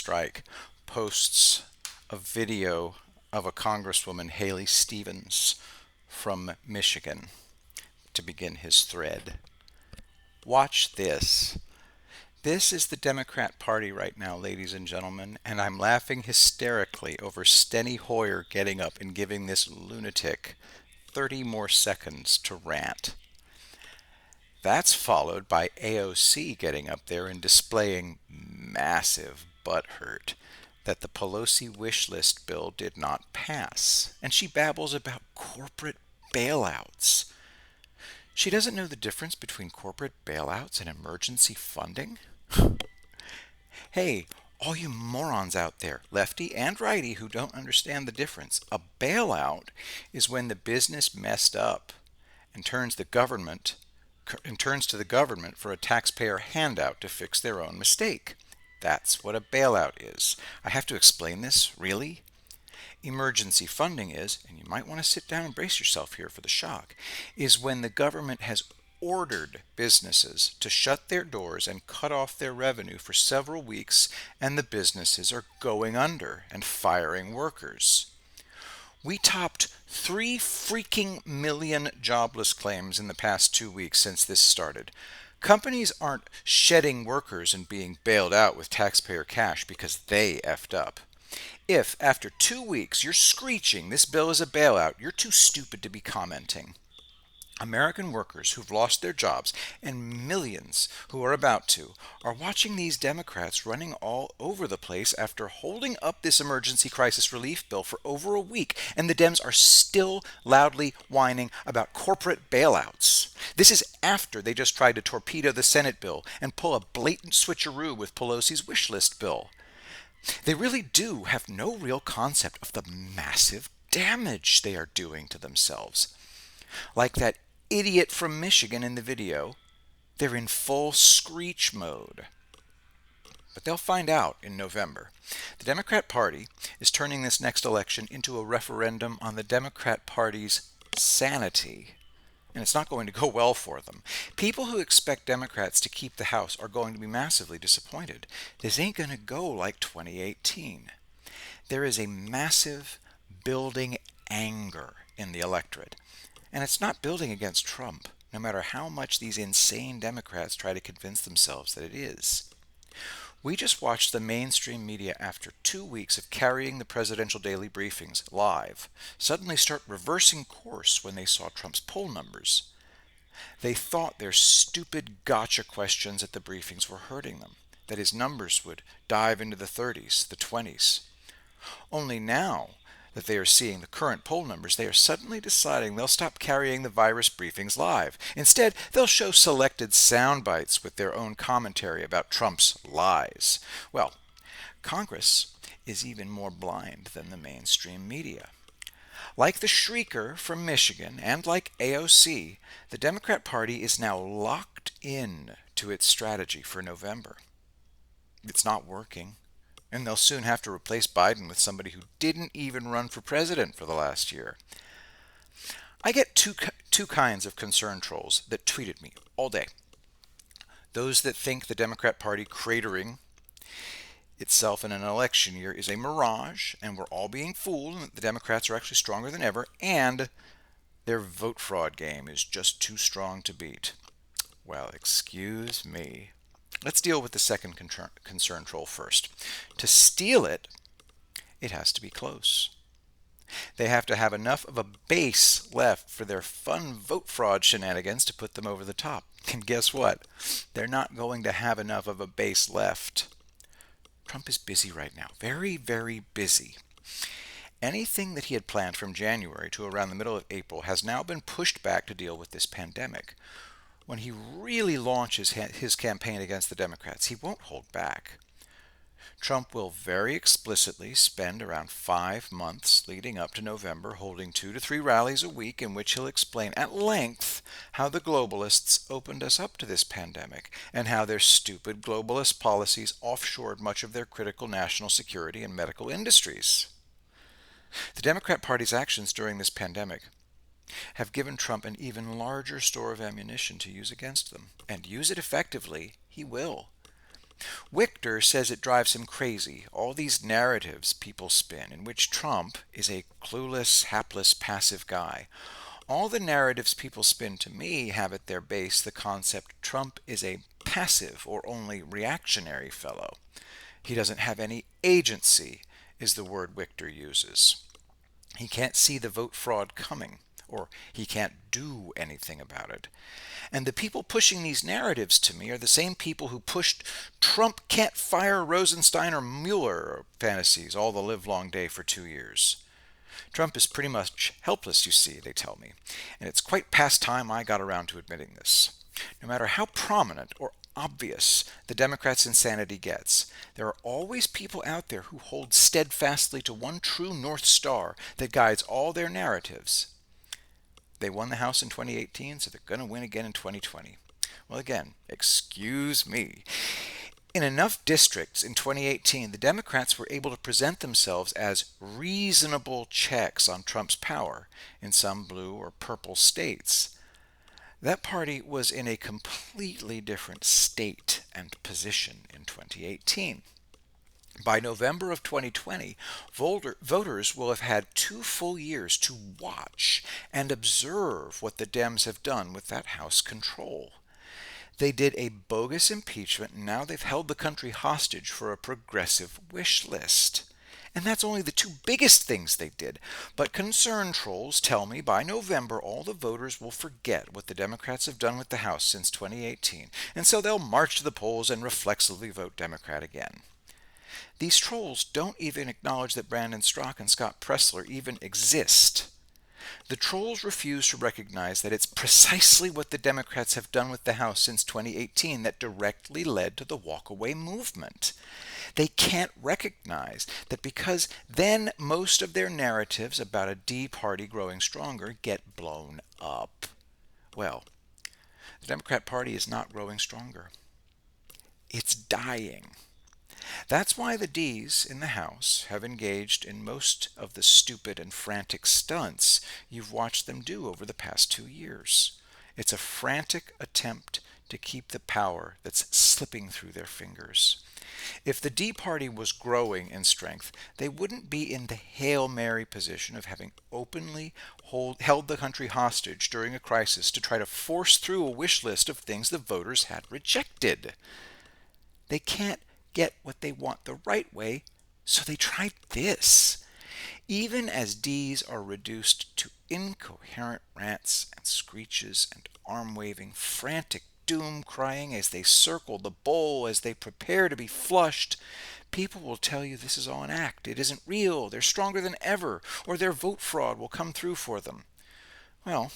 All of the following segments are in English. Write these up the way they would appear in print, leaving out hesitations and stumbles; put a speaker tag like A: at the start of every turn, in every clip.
A: strike posts a video of a Congresswoman, Haley Stevens, from Michigan to begin his thread. Watch this. This is the Democrat Party right now, ladies and gentlemen, and I'm laughing hysterically over Steny Hoyer getting up and giving this lunatic 30 more seconds to rant. That's followed by AOC getting up there and displaying massive butthurt that the Pelosi wish list bill did not pass. And she babbles about corporate bailouts. She doesn't know the difference between corporate bailouts and emergency funding? Hey, all you morons out there, lefty and righty, who don't understand the difference. A bailout is when the business messed up and turns to the government for a taxpayer handout to fix their own mistake. That's what a bailout is. I have to explain this, really? Emergency funding is, and you might want to sit down and brace yourself here for the shock, is when the government has ordered businesses to shut their doors and cut off their revenue for several weeks, and the businesses are going under and firing workers. We topped 3 freaking million jobless claims in the past 2 weeks since this started. Companies aren't shedding workers and being bailed out with taxpayer cash because they effed up. If, after 2 weeks, you're screeching this bill is a bailout, you're too stupid to be commenting. American workers who've lost their jobs, and millions who are about to, are watching these Democrats running all over the place after holding up this emergency crisis relief bill for over a week, and the Dems are still loudly whining about corporate bailouts. This is after they just tried to torpedo the Senate bill and pull a blatant switcheroo with Pelosi's wish list bill. They really do have no real concept of the massive damage they are doing to themselves. Like that idiot from Michigan in the video, they're in full screech mode. But they'll find out in November. The Democrat Party is turning this next election into a referendum on the Democrat Party's sanity. And it's not going to go well for them. People who expect Democrats to keep the House are going to be massively disappointed. This ain't going to go like 2018. There is a massive building anger in the electorate. And it's not building against Trump, no matter how much these insane Democrats try to convince themselves that it is. We just watched the mainstream media, after 2 weeks of carrying the presidential daily briefings live, suddenly start reversing course when they saw Trump's poll numbers. They thought their stupid gotcha questions at the briefings were hurting them, that his numbers would dive into the 30s, the 20s. Only now that they are seeing the current poll numbers, they are suddenly deciding they'll stop carrying the virus briefings live. Instead, they'll show selected sound bites with their own commentary about Trump's lies. Well, Congress is even more blind than the mainstream media. Like the shrieker from Michigan and like AOC, the Democrat Party is now locked in to its strategy for November. It's not working. And they'll soon have to replace Biden with somebody who didn't even run for president for the last year. I get two kinds of concern trolls that tweet at me all day. Those that think the Democrat Party cratering itself in an election year is a mirage, and we're all being fooled, and that the Democrats are actually stronger than ever, and their vote fraud game is just too strong to beat. Well, excuse me. Let's deal with the second concern troll first. To steal it, it has to be close. They have to have enough of a base left for their fun vote fraud shenanigans to put them over the top. And guess what? They're not going to have enough of a base left. Trump is busy right now. Very, very busy. Anything that he had planned from January to around the middle of April has now been pushed back to deal with this pandemic. When he really launches his campaign against the Democrats, he won't hold back. Trump will very explicitly spend around 5 months leading up to November holding 2 to 3 rallies a week in which he'll explain at length how the globalists opened us up to this pandemic and how their stupid globalist policies offshored much of their critical national security and medical industries. The Democrat Party's actions during this pandemic have given Trump an even larger store of ammunition to use against them. And use it effectively, he will. Wichter says it drives him crazy, all these narratives people spin in which Trump is a clueless, hapless, passive guy. All the narratives people spin to me have at their base the concept Trump is a passive or only reactionary fellow. He doesn't have any agency, is the word Wichter uses. He can't see the vote fraud coming, or he can't do anything about it. And the people pushing these narratives to me are the same people who pushed Trump can't fire Rosenstein or Mueller fantasies all the livelong day for 2 years. Trump is pretty much helpless, you see, they tell me, and it's quite past time I got around to admitting this. No matter how prominent or obvious the Democrats' insanity gets, there are always people out there who hold steadfastly to one true North Star that guides all their narratives. They won the House in 2018, so they're going to win again in 2020. Well, again, excuse me. In enough districts in 2018, the Democrats were able to present themselves as reasonable checks on Trump's power in some blue or purple states. That party was in a completely different state and position in 2018. By November of 2020, voters will have had 2 full years to watch and observe what the Dems have done with that House control. They did a bogus impeachment, and now they've held the country hostage for a progressive wish list. And that's only the two biggest things they did. But concern trolls tell me by November all the voters will forget what the Democrats have done with the House since 2018, and so they'll march to the polls and reflexively vote Democrat again. These trolls don't even acknowledge that Brandon Straka and Scott Presler even exist. The trolls refuse to recognize that it's precisely what the Democrats have done with the House since 2018 that directly led to the walkaway movement. They can't recognize that because then most of their narratives about a D party growing stronger get blown up. Well, the Democrat Party is not growing stronger. It's dying. That's why the Ds in the House have engaged in most of the stupid and frantic stunts you've watched them do over the past 2 years. It's a frantic attempt to keep the power that's slipping through their fingers. If the D Party was growing in strength, they wouldn't be in the Hail Mary position of having openly held the country hostage during a crisis to try to force through a wish list of things the voters had rejected. They can't get what they want the right way, so they tried this. Even as Ds are reduced to incoherent rants and screeches and arm-waving, frantic doom crying as they circle the bowl as they prepare to be flushed, people will tell you this is all an act. It isn't real. They're stronger than ever, or their vote fraud will come through for them. Well,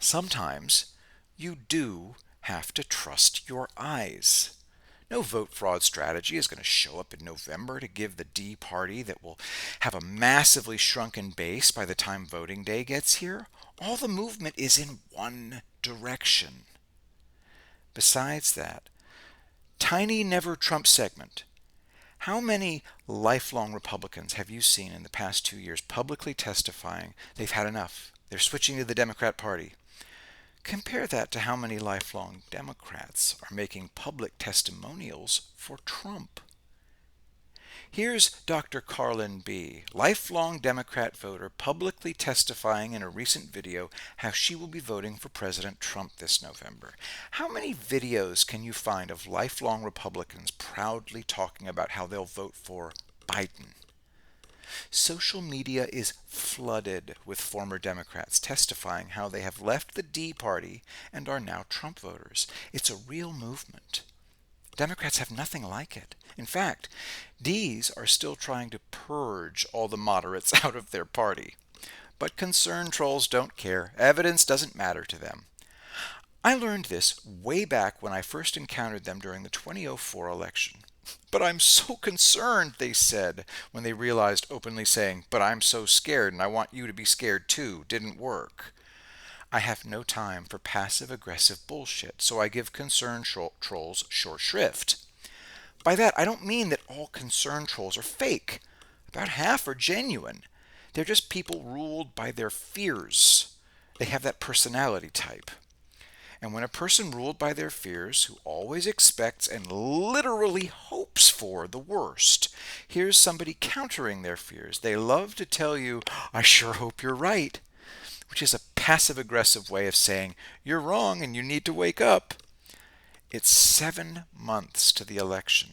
A: sometimes you do have to trust your eyes. No vote fraud strategy is going to show up in November to give the D Party that will have a massively shrunken base by the time voting day gets here. All the movement is in one direction. Besides that, tiny never Trump segment. How many lifelong Republicans have you seen in the past 2 years publicly testifying they've had enough? They're switching to the Democrat Party. Compare that to how many lifelong Democrats are making public testimonials for Trump. Here's Dr. Carlin B., lifelong Democrat voter, publicly testifying in a recent video how she will be voting for President Trump this November. How many videos can you find of lifelong Republicans proudly talking about how they'll vote for Biden? Social media is flooded with former Democrats testifying how they have left the D Party and are now Trump voters. It's a real movement. Democrats have nothing like it. In fact, Ds are still trying to purge all the moderates out of their party. But concerned trolls don't care. Evidence doesn't matter to them. I learned this way back when I first encountered them during the 2004 election. But I'm so concerned, they said, when they realized openly saying, but I'm so scared and I want you to be scared too, didn't work. I have no time for passive-aggressive bullshit, so I give concerned trolls short shrift. By that, I don't mean that all concerned trolls are fake. About half are genuine. They're just people ruled by their fears. They have that personality type. And when a person ruled by their fears, who always expects and literally hopes for the worst, hears somebody countering their fears, they love to tell you, I sure hope you're right, which is a passive aggressive way of saying, you're wrong and you need to wake up. It's 7 months to the election.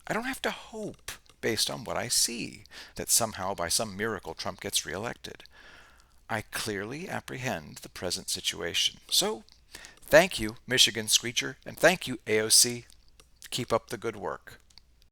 A: I don't have to hope, based on what I see, that somehow by some miracle Trump gets reelected. I clearly apprehend the present situation. So, thank you, Michigan Screecher, and thank you, AOC. Keep up the good work.